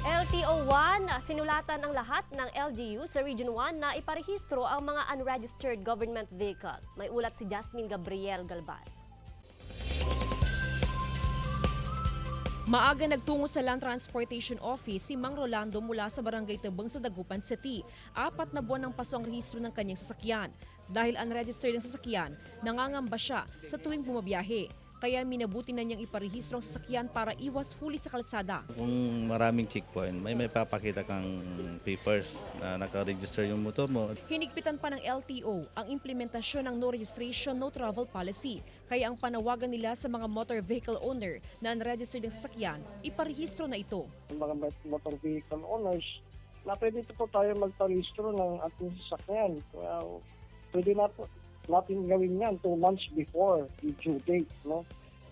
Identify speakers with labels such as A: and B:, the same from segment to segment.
A: LTO-1, sinulatan ang lahat ng LGU sa Region 1 na iparehistro ang mga unregistered government vehicle. May ulat si Jasmine Gabriel Galban.
B: Maaga nagtungo sa Land Transportation Office si Mang Rolando mula sa Barangay Tabang sa Dagupan City. 4 na buwan ng paso ang rehistro ng kanyang sasakyan. Dahil unregistered ang sasakyan, nangangamba siya sa tuwing bumabiyahe. Kaya minabuti na niyang iparehistro ang sasakyan para iwas huli sa kalsada.
C: Kung maraming checkpoint, may papakita kang papers na naka-register yung motor mo.
B: Hinigpitan pa ng LTO ang implementasyon ng no registration, no travel policy. Kaya ang panawagan nila sa mga motor vehicle owner na unregistered ang sasakyan, iparehistro na ito.
D: Mga motor vehicle owners, na pwede po tayo magparehistro ng ating sasakyan. Pwede natin gawin yan 2 months before the due date, no,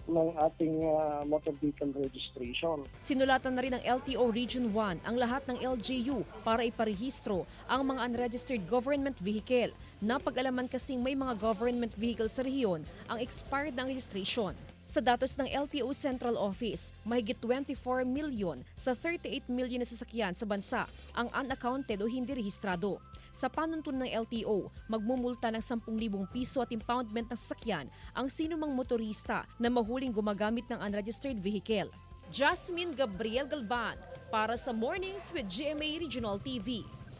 D: ng ating motor vehicle registration.
B: Sinulatan na rin ng LTO Region 1 ang lahat ng LGU para iparehistro ang mga unregistered government vehicle. Napag-alaman kasing may mga government vehicle sa rehiyon ang expired ng registration. Sa datos ng LTO Central Office, mahigit 24 milyon sa 38 milyon na sasakyan sa bansa ang unaccounted o hindi rehistrado. Sa panuntunan ng LTO, magmumulta ng 10,000 piso at impoundment ng sasakyan ang sinumang motorista na mahuling gumagamit ng unregistered vehicle. Jasmine Gabriel Galban para sa Mornings with GMA Regional TV.